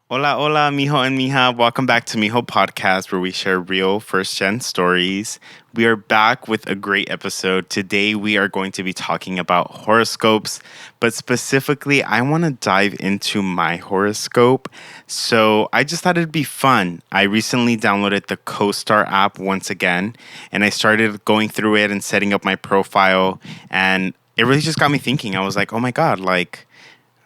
Hola, hola, Mijo and Mija. Welcome back to Mijo Podcast, where we share real first gen stories. We are back with a great episode. Today, we are going to be talking about horoscopes, but specifically, I want to dive into my horoscope. So, I just thought it'd be fun. I recently downloaded the CoStar app once again, and I started going through it and setting up my profile. And it really just got me thinking. I was like, oh my God,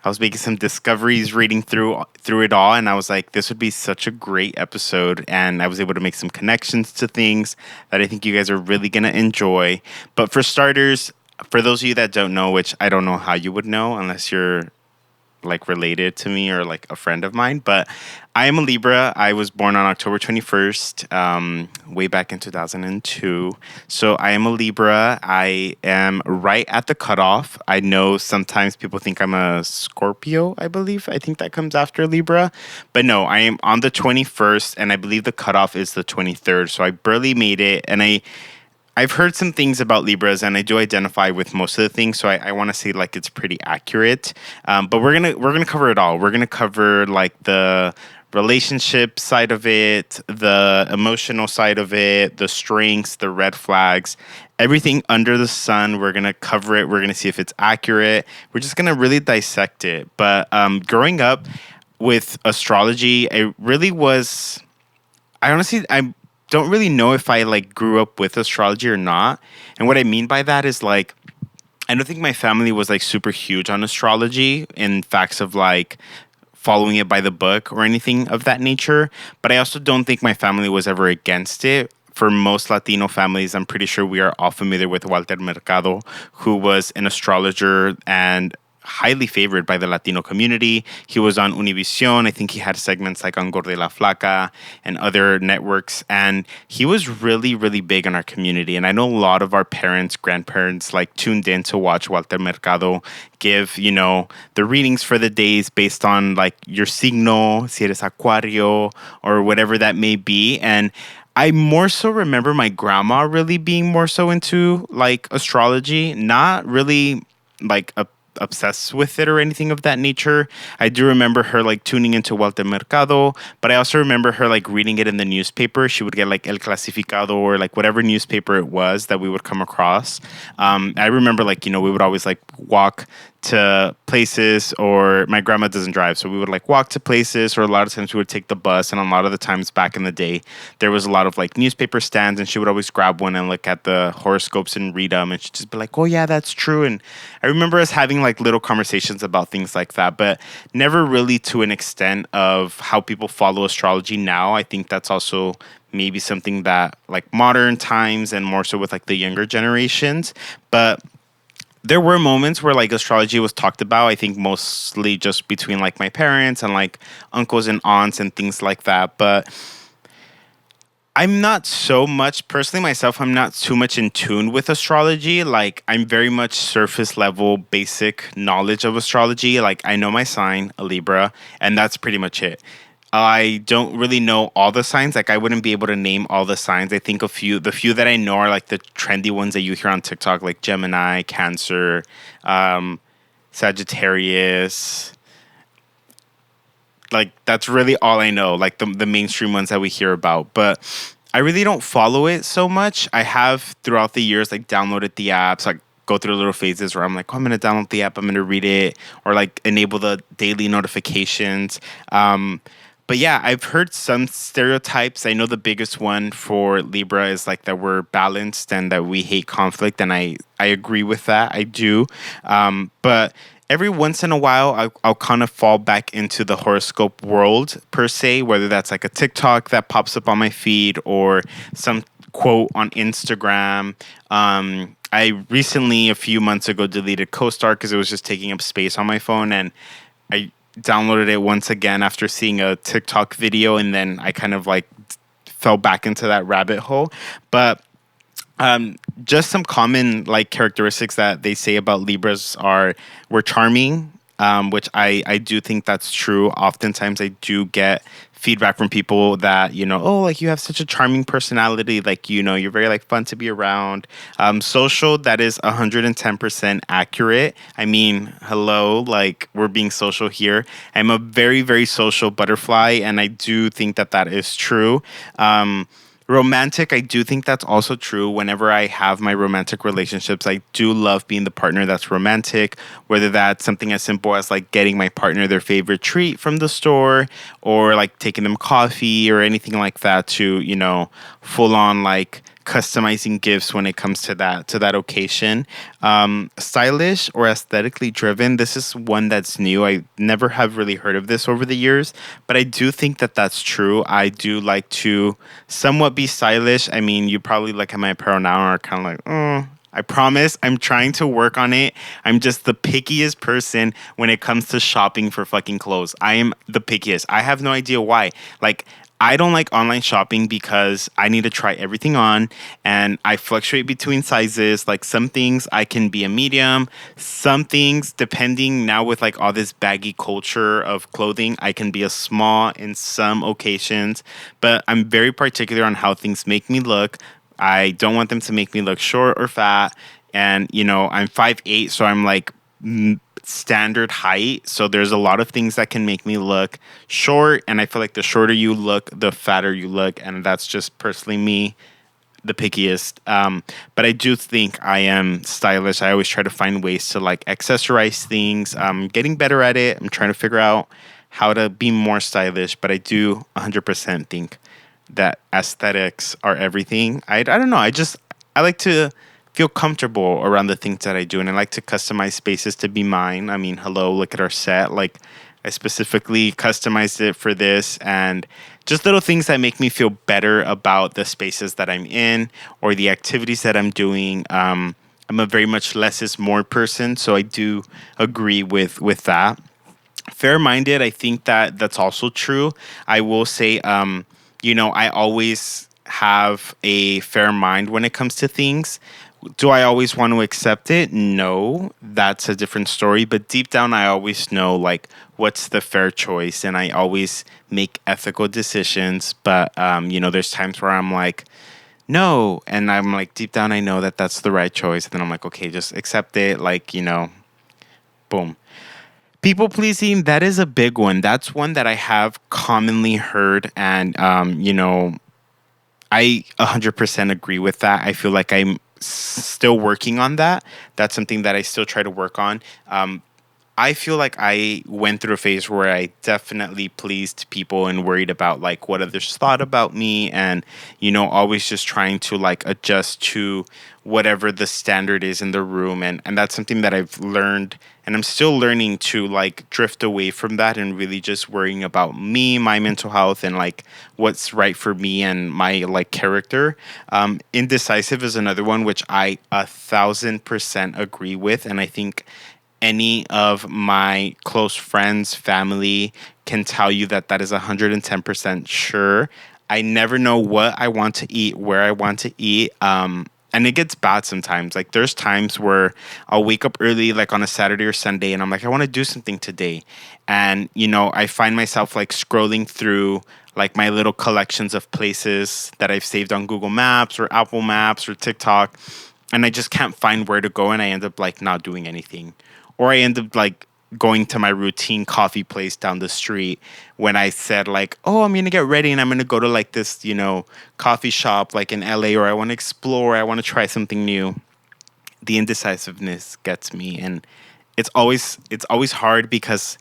I was making some discoveries reading through it all, and I was like, this would be such a great episode. And I was able to make some connections to things that I think you guys are really gonna enjoy. But for starters, for those of you that don't know, which I don't know how you would know unless you're like related to me or like a friend of mine, but I am a Libra. I was born on October 21st, way back in 2002. So I am a Libra. I am right at the cutoff. I know sometimes people think I'm a Scorpio, I believe. I think that comes after Libra. But no, I am on the 21st, and I believe the cutoff is the 23rd. So I barely made it. And I've heard some things about Libras, and I do identify with most of the things, so I want to say like it's pretty accurate. But we're gonna cover it all. We're gonna cover like the relationship side of it, the emotional side of it, the strengths, the red flags, everything under the sun. We're gonna cover it. We're gonna see if it's accurate. We're just gonna really dissect it. But growing up with astrology, it really was. I don't really know if I like grew up with astrology or not. And what I mean by that is like I don't think my family was like super huge on astrology in facts of like following it by the book or anything of that nature. But I also don't think my family was ever against it. For most Latino families, I'm pretty sure we are all familiar with Walter Mercado, who was an astrologer and highly favored by the Latino community. He was on Univision. I think he had segments like on Gorda y La Flaca and other networks. And he was really, really big in our community. And I know a lot of our parents, grandparents, like tuned in to watch Walter Mercado give, the readings for the days based on like your signo, si eres Acuario, or whatever that may be. And I more so remember my grandma really being more so into like astrology, not really like obsessed with it or anything of that nature. I do remember her like tuning into Walter Mercado, but I also remember her like reading it in the newspaper. She would get like El Clasificado or like whatever newspaper it was that we would come across. I remember like, we would always like walk to places, or my grandma doesn't drive, so we would like walk to places, or a lot of times we would take the bus. And a lot of the times back in the day there was a lot of like newspaper stands, and she would always grab one and look at the horoscopes and read them, and she'd just be like, oh yeah, that's true. And I remember us having like little conversations about things like that, but never really to an extent of how people follow astrology now. I think that's also maybe something that like modern times and more so with like the younger generations. But there were moments where like astrology was talked about. I think mostly just between like my parents and like uncles and aunts and things like that. But I'm not so much personally myself. I'm not too much in tune with astrology. Like I'm very much surface level, basic knowledge of astrology. Like I know my sign, a Libra, and that's pretty much it. I don't really know all the signs. Like I wouldn't be able to name all the signs. I think the few that I know are like the trendy ones that you hear on TikTok, like Gemini, Cancer, um, Sagittarius. Like that's really all I know. Like the mainstream ones that we hear about, but I really don't follow it so much. I have throughout the years like downloaded the apps, like go through little phases where I'm like, oh, I'm gonna download the app, I'm gonna read it, or like enable the daily notifications. But yeah, I've heard some stereotypes. I know the biggest one for Libra is like that we're balanced and that we hate conflict, and I agree with that. I do, but every once in a while, I'll kind of fall back into the horoscope world per se, whether that's like a TikTok that pops up on my feed or some quote on Instagram. I recently, a few months ago, deleted CoStar because it was just taking up space on my phone, and I downloaded it once again after seeing a TikTok video, and then I kind of like fell back into that rabbit hole. But just some common like characteristics that they say about Libras are we're charming, which I do think that's true. Oftentimes, I do get feedback from people that, oh, like you have such a charming personality. Like, you're very like fun to be around. Social, that is 110% accurate. I mean, hello, like we're being social here. I'm a very, very social butterfly, and I do think that that is true. Romantic, I do think that's also true. Whenever I have my romantic relationships, I do love being the partner that's romantic, whether that's something as simple as like getting my partner their favorite treat from the store, or like taking them coffee or anything like that, to, full on like customizing gifts when it comes to that occasion. Stylish or aesthetically driven. This is one that's new. I never have really heard of this over the years, but I do think that that's true. I do like to somewhat be stylish. I mean, you probably look at my apparel now and are kind of like, oh. I promise I'm trying to work on it. I'm just the pickiest person when it comes to shopping for fucking clothes. I am the pickiest. I have no idea why. Like, I don't like online shopping because I need to try everything on, and I fluctuate between sizes. Like, some things I can be a medium, some things, depending now with like all this baggy culture of clothing, I can be a small in some occasions, but I'm very particular on how things make me look. I don't want them to make me look short or fat. And, I'm 5'8", so I'm like standard height. So there's a lot of things that can make me look short. And I feel like the shorter you look, the fatter you look. And that's just personally me, the pickiest. But I do think I am stylish. I always try to find ways to like accessorize things. I'm getting better at it. I'm trying to figure out how to be more stylish. But I do 100% think that aesthetics are everything. I don't know. I like to feel comfortable around the things that I do, and I like to customize spaces to be mine. I mean, hello, look at our set. Like, I specifically customized it for this, and just little things that make me feel better about the spaces that I'm in or the activities that I'm doing. I'm a very much less is more person, so I do agree with that. Fair-minded, I think that that's also true. I will say, I always have a fair mind when it comes to things. Do I always want to accept it? No, that's a different story. But deep down, I always know like what's the fair choice, and I always make ethical decisions. But there's times where I'm like, no, and I'm like deep down, I know that that's the right choice. And then I'm like, okay, just accept it. Like, boom. People pleasing, that is a big one. That's one that I have commonly heard, and I 100% agree with that. I feel like I'm still working on that. That's something that I still try to work on. I feel like I went through a phase where I definitely pleased people and worried about like what others thought about me, and always just trying to like adjust to whatever the standard is in the room, and that's something that I've learned, and I'm still learning to like drift away from that and really just worrying about me, my mental health, and like what's right for me and my like character. Indecisive is another one which I 1,000% agree with, and I think any of my close friends, family can tell you that that is 110% sure. I never know what I want to eat, where I want to eat. And it gets bad sometimes. Like, there's times where I'll wake up early, like on a Saturday or Sunday, and I'm like, I want to do something today. And, I find myself like scrolling through like my little collections of places that I've saved on Google Maps or Apple Maps or TikTok. And I just can't find where to go. And I end up like not doing anything. Or I end up like going to my routine coffee place down the street when I said like, oh, I'm going to get ready and I'm going to go to like this, coffee shop like in LA, or I want to explore, I want to try something new. The indecisiveness gets me, and it's always hard because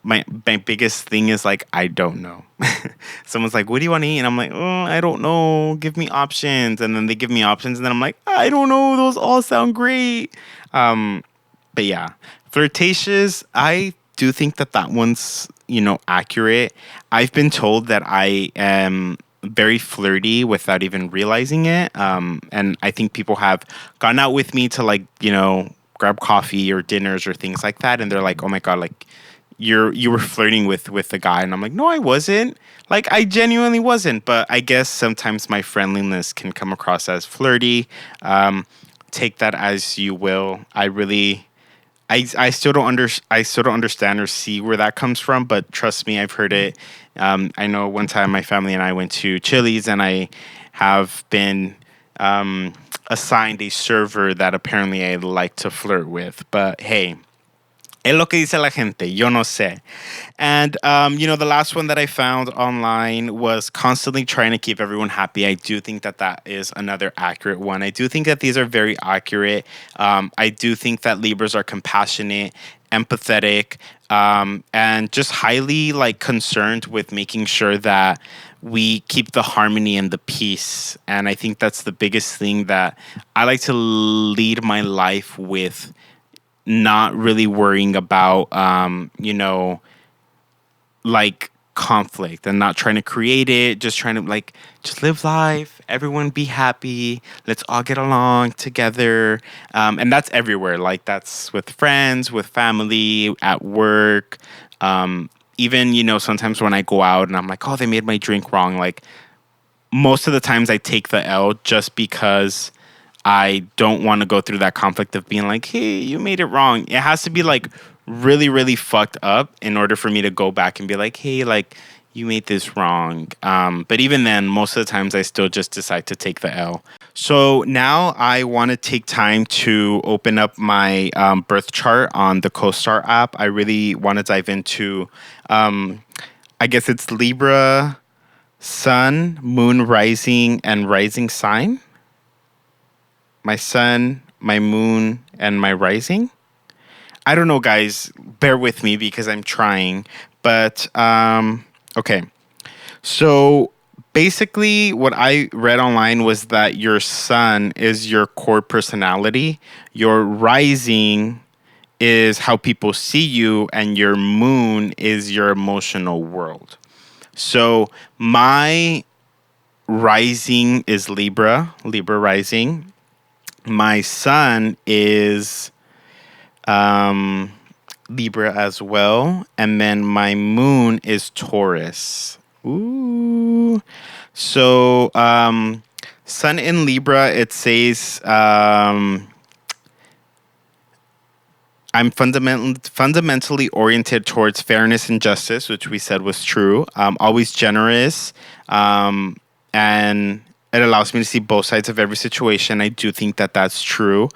my biggest thing is like, I don't know. Someone's like, what do you want to eat? And I'm like, oh, I don't know. Give me options. And then they give me options, and then I'm like, I don't know. Those all sound great. But yeah, flirtatious, I do think that that one's, accurate. I've been told that I am very flirty without even realizing it. And I think people have gone out with me to like, grab coffee or dinners or things like that. And they're like, oh my God, like you were flirting with the guy. And I'm like, no, I wasn't. Like, I genuinely wasn't. But I guess sometimes my friendliness can come across as flirty. Take that as you will. I still don't understand or see where that comes from, but trust me, I've heard it. I know one time my family and I went to Chili's, and I have been um, assigned a server that apparently I like to flirt with. But hey, es lo que dice la gente. Yo no sé. And, the last one that I found online was constantly trying to keep everyone happy. I do think that that is another accurate one. I do think that these are very accurate. I do think that Libras are compassionate, empathetic, and just highly like concerned with making sure that we keep the harmony and the peace. And I think that's the biggest thing that I like to lead my life with, not really worrying about, like conflict and not trying to create it, just trying to like just live life, everyone be happy, let's all get along together. And that's everywhere. Like that's with friends, with family, at work. Even, sometimes when I go out and I'm like, oh, they made my drink wrong. Like most of the times I take the L just because I don't want to go through that conflict of being like, hey, you made it wrong. It has to be like really, really fucked up in order for me to go back and be like, hey, like, you made this wrong. But even then, most of the times I still just decide to take the L. So now I want to take time to open up my birth chart on the CoStar app. I really want to dive into, I guess it's Libra, Sun, Moon, Rising, and Rising sign. My sun, my moon, and my rising. I don't know, guys. Bear with me because I'm trying. But, okay. So basically, what I read online was that your sun is your core personality, your rising is how people see you, and your moon is your emotional world. So my rising is Libra, Libra rising. My sun is Libra as well. And then my moon is Taurus. Ooh. So, sun in Libra, it says, I'm fundamentally oriented towards fairness and justice, which we said was true. Always generous, and it allows me to see both sides of every situation. I do think that that's true.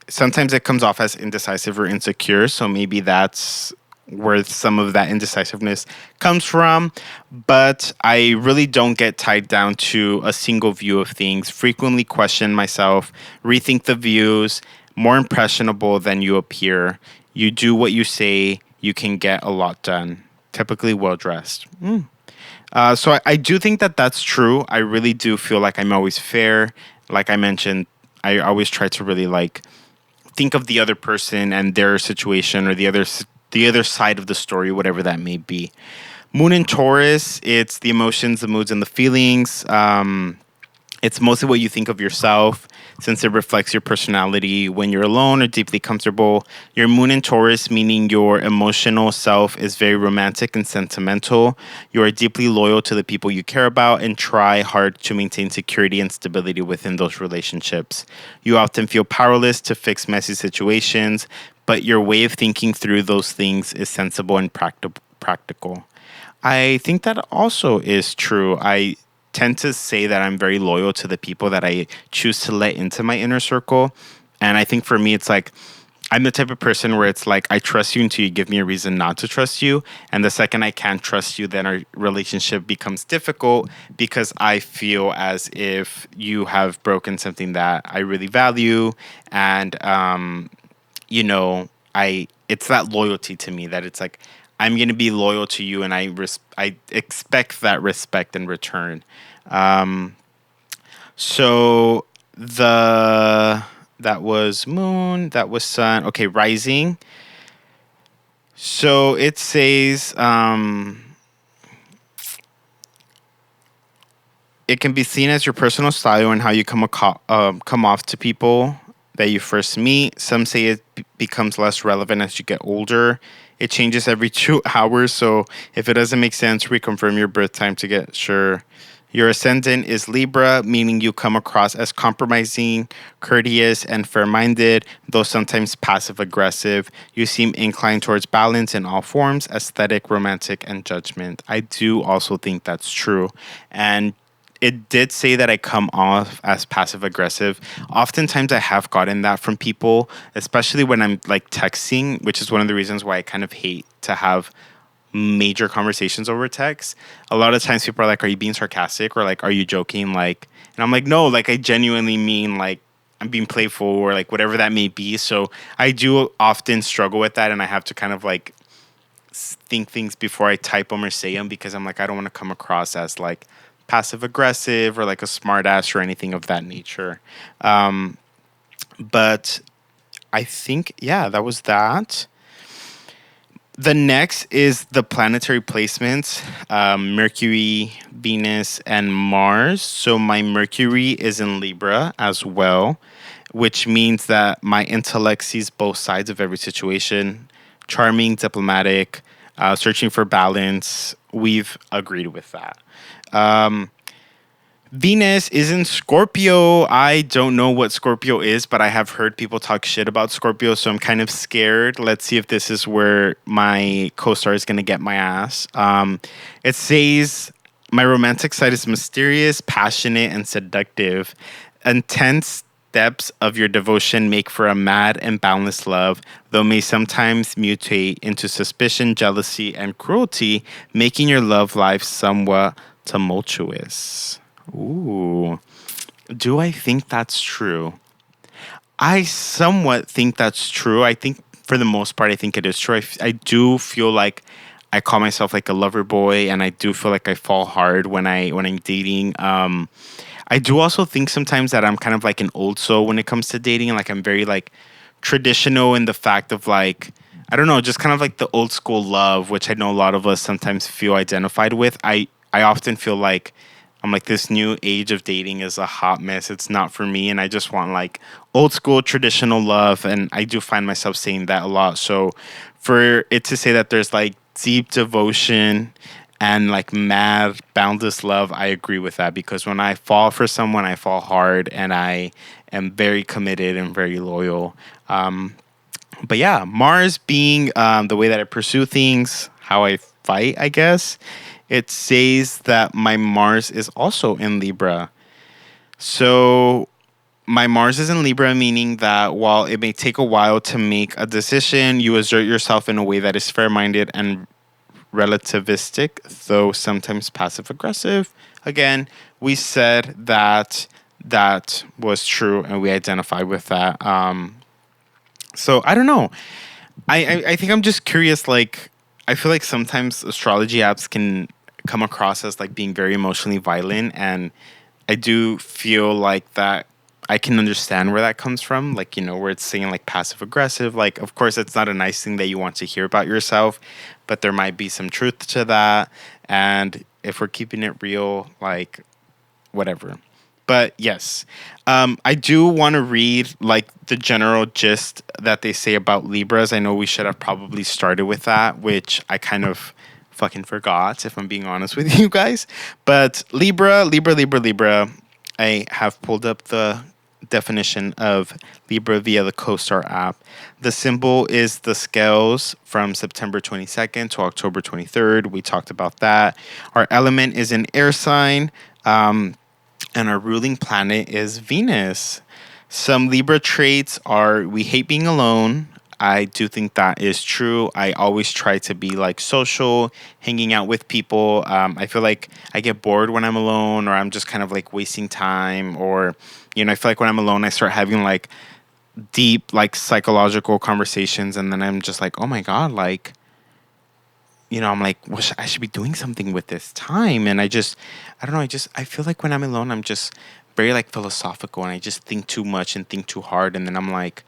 Sometimes it comes off as indecisive or insecure, so maybe that's where some of that indecisiveness comes from. But I really don't get tied down to a single view of things. Frequently question myself, rethink the views. More impressionable than you appear. You do what you say, you can get a lot done. Typically well dressed. So I do think that that's true. I really do feel like I'm always fair. Like I mentioned, I always try to really like think of the other person and their situation, or the other side of the story, whatever that may be. Moon in Taurus, it's the emotions, the moods, and the feelings. It's mostly what you think of yourself, since it reflects your personality when you're alone or deeply comfortable. Your moon in Taurus, meaning your emotional self, is very romantic and sentimental. You are deeply loyal to the people you care about and try hard to maintain security and stability within those relationships. You often feel powerless to fix messy situations, but your way of thinking through those things is sensible and practical. I think that also is true. I tend to say that I'm very loyal to the people that I choose to let into my inner circle. And I think for me, it's like, I'm the type of person where it's like, I trust you until you give me a reason not to trust you. And the second I can't trust you, then our relationship becomes difficult because I feel as if you have broken something that I really value. And, it's that loyalty to me that it's like, I'm going to be loyal to you, and I expect that respect in return. So that was moon, that was sun. Okay, rising. So it says it can be seen as your personal style and how you come off to people that you first meet. Some say it becomes less relevant as you get older. It changes every 2 hours, so if it doesn't make sense, reconfirm your birth time to get sure Your ascendant is Libra, meaning you come across as compromising, courteous, and fair minded, though sometimes passive aggressive. You seem inclined towards balance in all forms: aesthetic, romantic, and judgment. I do also think that's true. And it did say that I come off as passive aggressive. Oftentimes, I have gotten that from people, especially when I'm like texting, which is one of the reasons why I kind of hate to have major conversations over text. A lot of times, people are like, "Are you being sarcastic?" or like, "Are you joking?" Like, and I'm like, "No, like I genuinely mean like I'm being playful or like whatever that may be." So I do often struggle with that, and I have to kind of like think things before I type them or say them because I'm like, I don't want to come across as like passive aggressive or like a smart ass or anything of that nature. Um, but I think, yeah, that was that. The next is the planetary placements, Mercury, Venus, and Mars. So my Mercury is in Libra as well, which means that my intellect sees both sides of every situation: charming, diplomatic, searching for balance. We've agreed with that. Um, Venus is in Scorpio. I don't know what Scorpio is, but I have heard people talk shit about Scorpio, so I'm kind of scared. Let's see if this is where my co-star is going to get my ass. It says my romantic side is mysterious, passionate, and seductive. Intense depths of your devotion make for a mad and boundless love, though may sometimes mutate into suspicion, jealousy, and cruelty, making your love life somewhat tumultuous. Ooh. Do I think that's true? I somewhat think that's true. I think for the most part, I think it is true. I do feel like I call myself like a lover boy, and I do feel like I fall hard when I'm dating. I do also think sometimes that I'm kind of like an old soul when it comes to dating. Like I'm very like traditional in the fact of like, I don't know, just kind of like the old school love, which I know a lot of us sometimes feel identified with. I often feel like I'm like, this new age of dating is a hot mess. It's not for me. And I just want like old school traditional love. And I do find myself saying that a lot. So for it to say that there's like deep devotion and like mad boundless love, I agree with that, because when I fall for someone, I fall hard and I am very committed and very loyal. But yeah, Mars being the way that I pursue things, how I fight, I guess. It says that my Mars is also in Libra. So my Mars is in Libra, meaning that while it may take a while to make a decision, you assert yourself in a way that is fair minded and relativistic, though sometimes passive aggressive. Again, we said that that was true and we identified with that. So I don't know. I think I'm just curious. Like, I feel like sometimes astrology apps can come across as like being very emotionally violent, and I do feel like that I can understand where that comes from. Like, you know, where it's saying like passive aggressive. Like, of course, it's not a nice thing that you want to hear about yourself, but there might be some truth to that. And if we're keeping it real, like, whatever. But yes, I do want to read like the general gist that they say about Libras. I know we should have probably started with that, which I kind of fucking forgot, if I'm being honest with you guys. But Libra. I have pulled up the definition of Libra via the CoStar app. The symbol is the scales from September 22nd to October 23rd. We talked about that. Our element is an air sign. And our ruling planet is Venus. Some Libra traits are we hate being alone. I do think that is true. I always try to be like social, hanging out with people. I feel like I get bored when I'm alone, or I'm just kind of like wasting time, or, you know, I feel like when I'm alone, I start having like deep, like psychological conversations, and then I'm just like, oh my God, like, you know, I'm like, well, I should be doing something with this time. And I don't know, I feel like when I'm alone, I'm just very like philosophical, and I just think too much and think too hard. And then I'm like,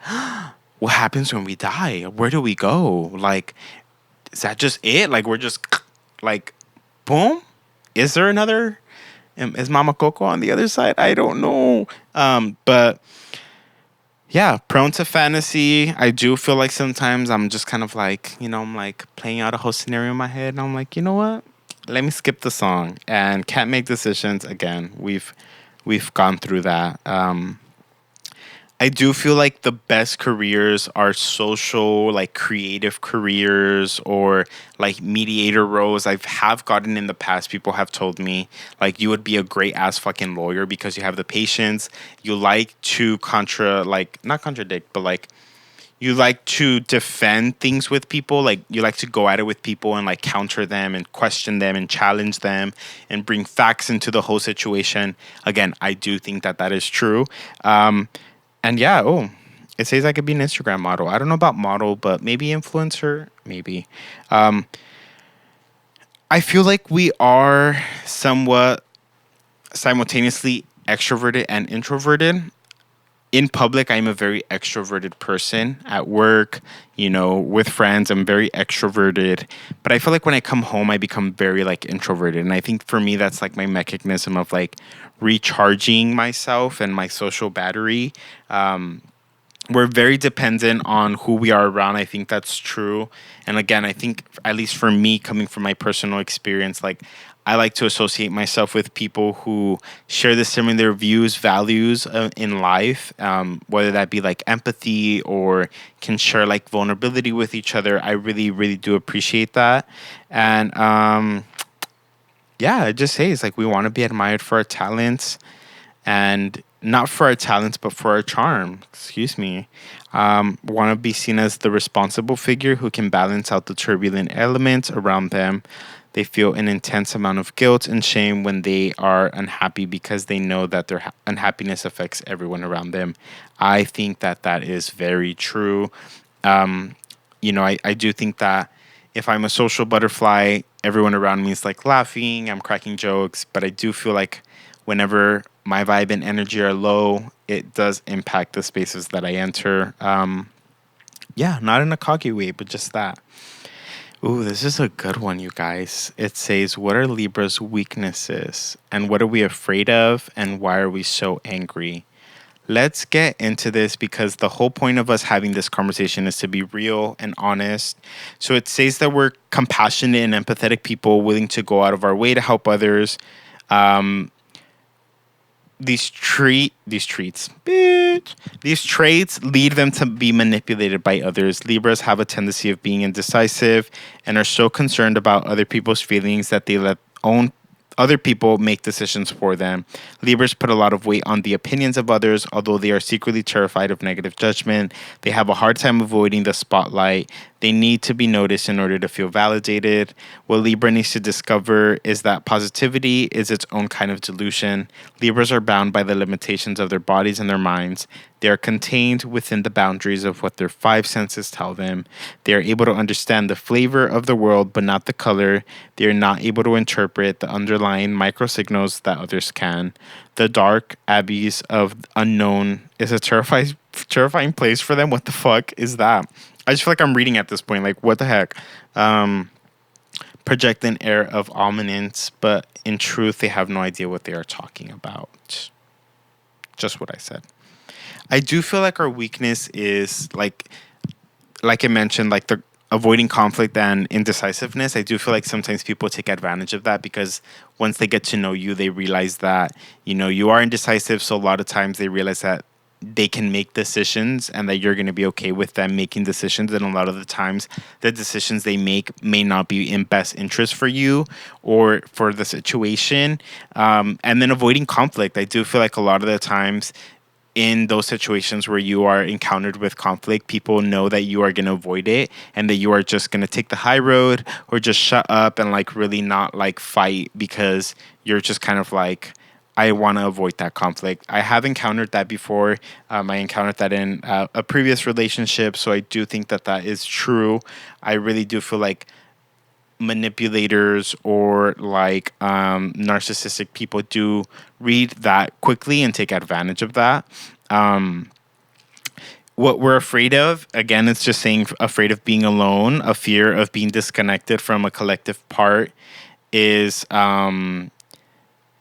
what happens when we die? Where do we go? Like, is that just it? Like, we're just like, boom? Is there another? Is Mama Coco on the other side? I don't know. But yeah, prone to fantasy. I do feel like sometimes I'm just kind of like, you know, I'm like playing out a whole scenario in my head. And I'm like, you know what? let me skip the song and can't make decisions again. We've gone through that. I do feel like the best careers are social, like creative careers or like mediator roles. I've have gotten in the past. People have told me like you would be a great ass fucking lawyer because you have the patience. You like to not contradict, but like you like to defend things with people. Like you like to go at it with people and like counter them and question them and challenge them and bring facts into the whole situation. Again, I do think that that is true. And yeah, it says I could be an Instagram model. I don't know about model, but maybe influencer, maybe. Um, I feel like we are somewhat simultaneously extroverted and introverted. In public, I'm a very extroverted person. At work, with friends, I'm very extroverted. But I feel like when I come home, I become very like introverted. And I think for me, that's like my mechanism of like recharging myself and my social battery. We're very dependent on who we are around. I think that's true. And again, I think at least for me, coming from my personal experience, like I like to associate myself with people who share the similar views, values in life, whether that be like empathy or can share like vulnerability with each other. I really, really do appreciate that. And yeah, it just says like we want to be admired for our talents and not for our talents, but for our charm. Excuse me. Want to be seen as the responsible figure who can balance out the turbulent elements around them. They feel an intense amount of guilt and shame when they are unhappy because they know that their unhappiness affects everyone around them. I think that that is very true. I do think that if I'm a social butterfly, everyone around me is like laughing, I'm cracking jokes, but I do feel like whenever my vibe and energy are low, it does impact the spaces that I enter. Yeah, not in a cocky way, but just that. Ooh, this is a good one, you guys. It says, what are Libra's weaknesses? And what are we afraid of? And why are we so angry? Let's get into this because the whole point of us having this conversation is to be real and honest. So it says that we're compassionate and empathetic people willing to go out of our way to help others. These traits lead them to be manipulated by others. Libras have a tendency of being indecisive and are so concerned about other people's feelings that they let other people make decisions for them. Libras put a lot of weight on the opinions of others, although they are secretly terrified of negative judgment. They have a hard time avoiding the spotlight. They need to be noticed in order to feel validated. What Libra needs to discover is that positivity is its own kind of delusion. Libras are bound by the limitations of their bodies and their minds. They are contained within the boundaries of what their five senses tell them. They are able to understand the flavor of the world, but not the color. They are not able to interpret the underlying microsignals that others can. The dark abbeys of unknown is a terrifying place for them. What the fuck is that? I just feel like I'm reading at this point. Like, what the heck? Project an air of ominence, but in truth, they have no idea what they are talking about. Just what I said. I do feel like our weakness is like I mentioned, like the avoiding conflict and indecisiveness. I do feel like sometimes people take advantage of that because once they get to know you, they realize that, you are indecisive. So a lot of times they realize that they can make decisions and that you're going to be okay with them making decisions. And a lot of the times the decisions they make may not be in best interest for you or for the situation. And then avoiding conflict. I do feel like a lot of the times in those situations where you are encountered with conflict, people know that you are going to avoid it and that you are just going to take the high road or just shut up and like really not like fight because you're just kind of like, I want to avoid that conflict. I have encountered that before. I encountered that in a previous relationship. So I do think that that is true. I really do feel like manipulators or like narcissistic people do read that quickly and take advantage of that. What we're afraid of, again, it's just saying afraid of being alone, a fear of being disconnected from a collective part is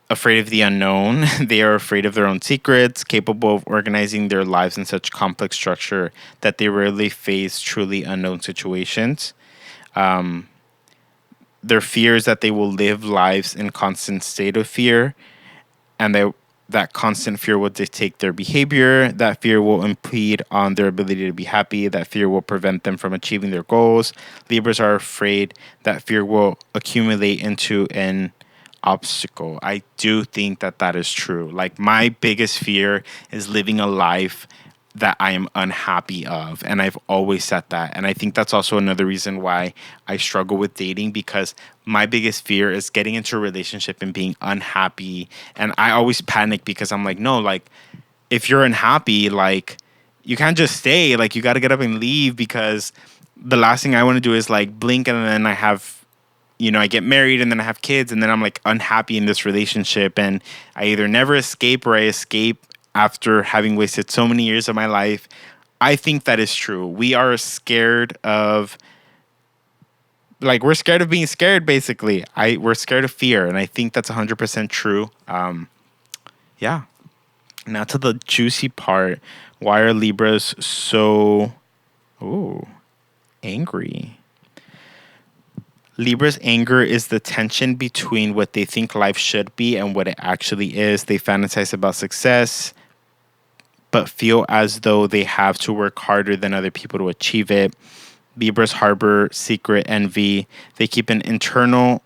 afraid of the unknown. They are afraid of their own secrets, capable of organizing their lives in such complex structure that they rarely face truly unknown situations. their fear is that they will live lives in constant state of fear, and that constant fear will dictate their behavior. That fear will impede on their ability to be happy. That fear will prevent them from achieving their goals. Libras are afraid that fear will accumulate into an obstacle. I do think that that is true. Like, my biggest fear is living a life that I am unhappy of. And I've always said that. And I think that's also another reason why I struggle with dating, because my biggest fear is getting into a relationship and being unhappy. And I always panic because I'm like, no, like, if you're unhappy, like, you can't just stay. Like, you got to get up and leave, because the last thing I want to do is like blink and then I have, I get married and then I have kids and then I'm like unhappy in this relationship, and I either never escape or I escape after having wasted so many years of my life. I think that is true. We are scared of, like, we're scared of being scared, basically. We're scared of fear, and I think that's 100% true. Yeah. Now to the juicy part. Why are Libras so angry? Libra's anger is the tension between what they think life should be and what it actually is. They fantasize about success, but feel as though they have to work harder than other people to achieve it. Libras harbor secret envy. They keep an internal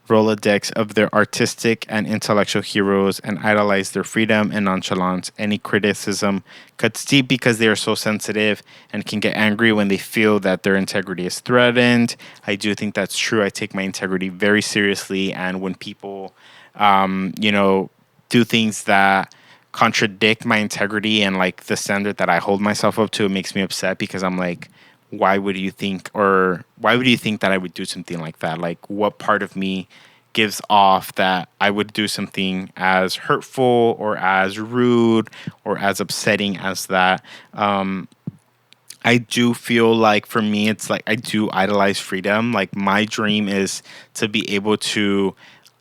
Rolodex of their artistic and intellectual heroes and idolize their freedom and nonchalance. Any criticism cuts deep because they are so sensitive and can get angry when they feel that their integrity is threatened. I do think that's true. I take my integrity very seriously, and when people, do things that contradict my integrity and like the standard that I hold myself up to, it makes me upset, because I'm like, why would you think that I would do something like that? Like, what part of me gives off that I would do something as hurtful or as rude or as upsetting as that? I do feel like, for me, it's like I do idolize freedom. Like, my dream is to be able to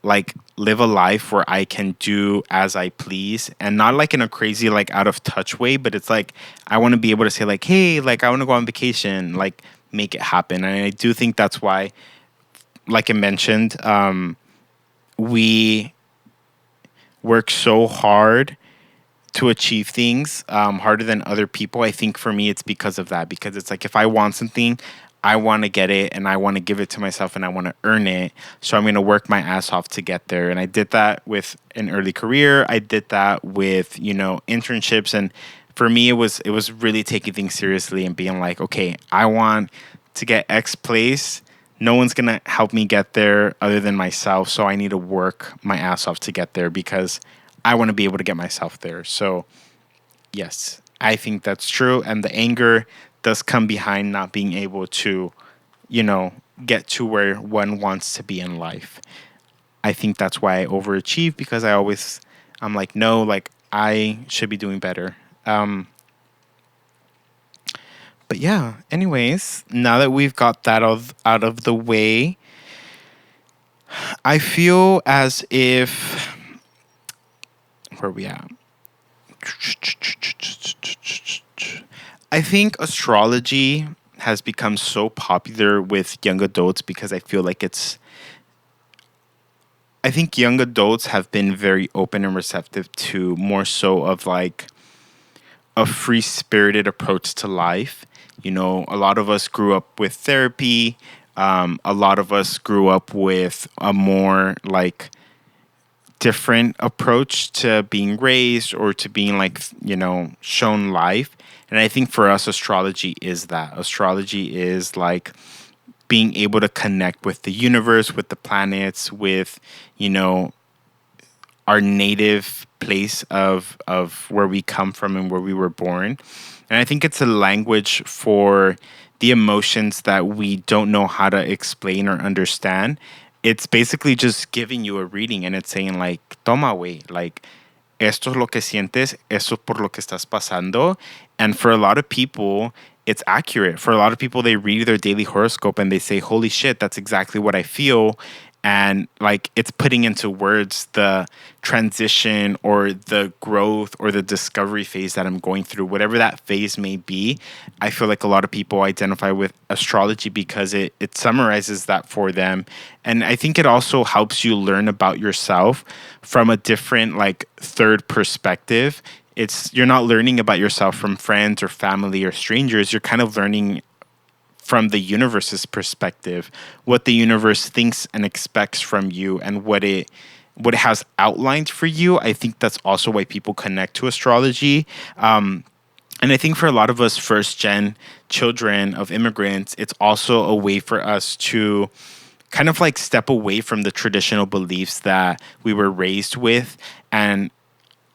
like live a life where I can do as I please, and not like in a crazy, like, out of touch way, but it's like I want to be able to say like, hey, like, I want to go on vacation, like, make it happen. And I do think that's why, like I mentioned, we work so hard to achieve things, harder than other people. I think for me, it's because of that. Because it's like, if I want something, I want to get it and I want to give it to myself and I want to earn it. So I'm going to work my ass off to get there. And I did that with an early career. I did that with, internships. And for me, it was really taking things seriously and being like, okay, I want to get X place. No one's going to help me get there other than myself. So I need to work my ass off to get there, because I want to be able to get myself there. So yes, I think that's true. And the anger does come behind not being able to, get to where one wants to be in life. I think that's why I overachieve, because I'm like, no, like, I should be doing better. But yeah, anyways, now that we've got that out of the way, I feel as if, where are we at? I think astrology has become so popular with young adults because I feel like I think young adults have been very open and receptive to more so of like a free spirited approach to life. A lot of us grew up with therapy. A lot of us grew up with a more like different approach to being raised or to being like, shown life. And I think for us, astrology is that. Astrology is like being able to connect with the universe, with the planets, with, our native place of where we come from and where we were born. And I think it's a language for the emotions that we don't know how to explain or understand. It's basically just giving you a reading, and it's saying like, toma, güey, like, esto es lo que sientes, esto es por lo que estás pasando. And for a lot of people, it's accurate. For a lot of people, they read their daily horoscope and they say, holy shit, that's exactly what I feel. and like it's putting into words the transition or the growth or the discovery phase that I'm going through, whatever that phase may be. I feel like a lot of people identify with astrology because it summarizes that for them. And I think it also helps you learn about yourself from a different, like, third perspective. It's You're not learning about yourself from friends or family or strangers. You're kind of learning from the universe's perspective, what the universe thinks and expects from you, and what it has outlined for you. I think that's also why people connect to astrology. And I think for a lot of us first gen children of immigrants, it's also a way for us to kind of like step away from the traditional beliefs that we were raised with and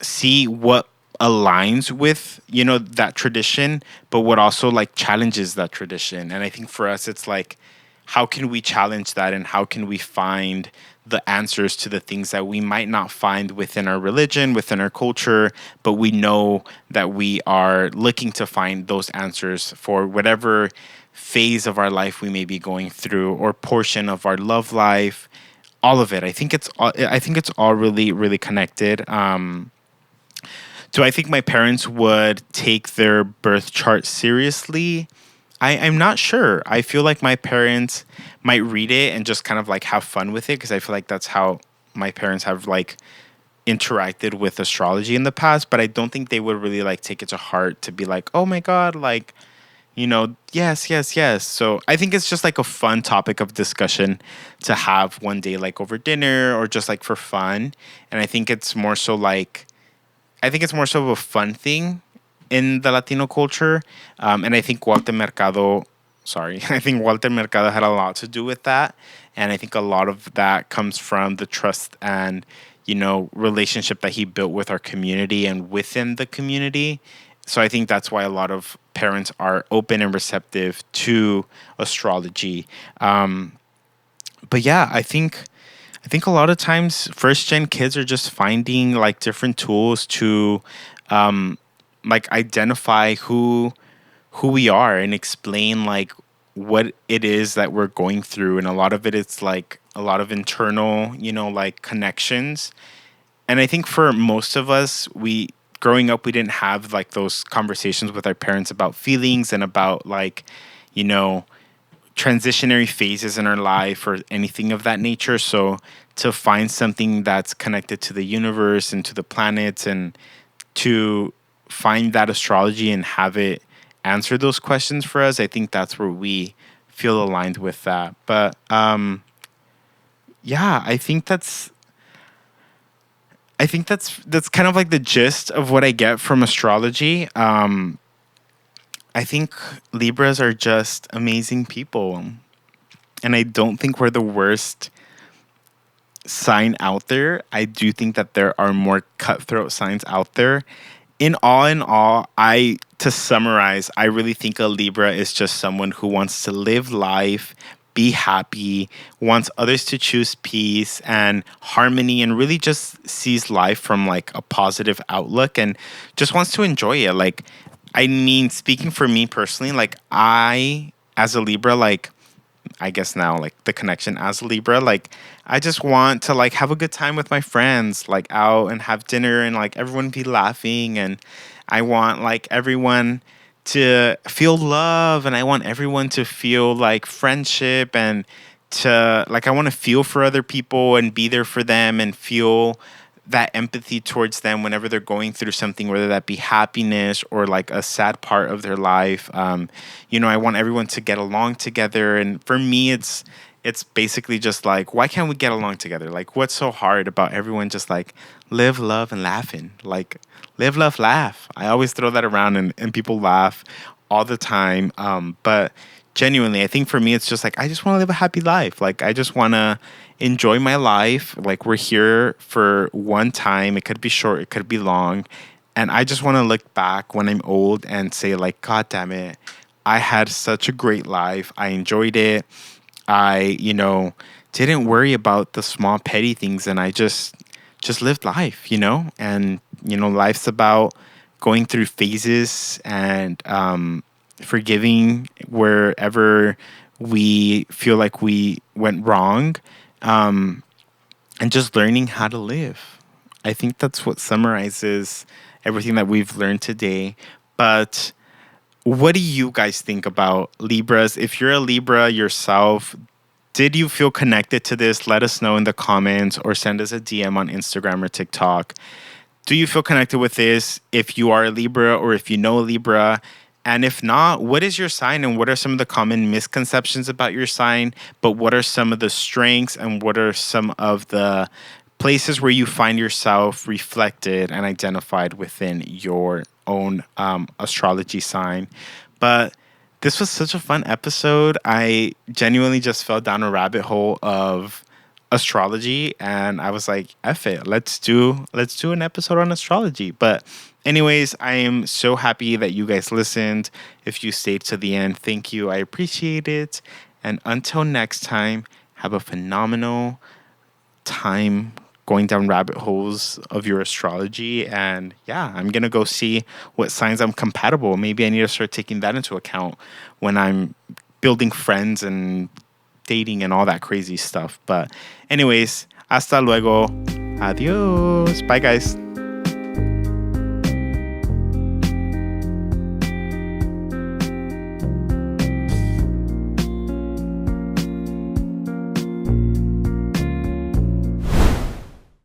see what aligns with, that tradition, but what also like challenges that tradition. And I think for us it's like, how can we challenge that, and how can we find the answers to the things that we might not find within our religion, within our culture, but we know that we are looking to find those answers for whatever phase of our life we may be going through, or portion of our love life, all of it. I think it's all really, really connected. Do I think my parents would take their birth chart seriously? I'm not sure. I feel like my parents might read it and just kind of like have fun with it, because I feel like that's how my parents have like interacted with astrology in the past. But I don't think they would really like take it to heart to be like, oh my God, like, yes, yes, yes. So I think it's just like a fun topic of discussion to have one day, like over dinner or just like for fun. And I think it's more so of a fun thing in the Latino culture. And I think I think Walter Mercado had a lot to do with that. And I think a lot of that comes from the trust and, relationship that he built with our community and within the community. So I think that's why a lot of parents are open and receptive to astrology. But yeah, I think a lot of times first gen kids are just finding like different tools to um, like identify who we are and explain like what it is that we're going through. And a lot of it, it's like a lot of internal, like connections. And I think for most of us, we growing up, we didn't have like those conversations with our parents about feelings and about like, you know, transitionary phases in our life or anything of that nature. So to find something that's connected to the universe and to the planets, and to find that astrology and have it answer those questions for us, I think that's where we feel aligned with that. But yeah, I think that's kind of like the gist of what I get from astrology. I think Libras are just amazing people. And I don't think we're the worst sign out there. I do think that there are more cutthroat signs out there. In all, to summarize, I really think a Libra is just someone who wants to live life, be happy, wants others to choose peace and harmony, and really just sees life from like a positive outlook and just wants to enjoy it. Like, I mean, speaking for me personally, like as a Libra, like I guess now like the connection as a Libra, like I just want to like have a good time with my friends, like out and have dinner and like everyone be laughing, and I want like everyone to feel love, and I want everyone to feel like friendship, and to like I want to feel for other people and be there for them and feel that empathy towards them whenever they're going through something, whether that be happiness or like a sad part of their life. I want everyone to get along together. And for me, it's basically just like, why can't we get along together? Like, what's so hard about everyone just like live, love, and laughing? Like, live, love, laugh. I always throw that around, and people laugh all the time. But genuinely, I think for me, it's just like, I just want to live a happy life. Like, I just want to enjoy my life. Like, we're here for one time. It could be short, it could be long. And I just want to look back when I'm old and say, like, God damn it, I had such a great life. I enjoyed it. I, didn't worry about the small petty things, and I just lived life, and life's about going through phases and forgiving wherever we feel like we went wrong, and just learning how to live. I think that's what summarizes everything that we've learned today. But what do you guys think about Libras? If you're a Libra yourself, did you feel connected to this? Let us know in the comments or send us a DM on Instagram or TikTok. Do you feel connected with this if you are a Libra or if you know a Libra? And if not, what is your sign and what are some of the common misconceptions about your sign? But what are some of the strengths and what are some of the places where you find yourself reflected and identified within your own astrology sign? But this was such a fun episode. I genuinely just fell down a rabbit hole of astrology and I was like, F it, let's do an episode on astrology. But anyways, I am so happy that you guys listened. If you stayed to the end, thank you. I appreciate it. And until next time, have a phenomenal time going down rabbit holes of your astrology. And yeah, I'm going to go see what signs I'm compatible. Maybe I need to start taking that into account when I'm building friends and dating and all that crazy stuff. But anyways, hasta luego. Adios. Bye, guys.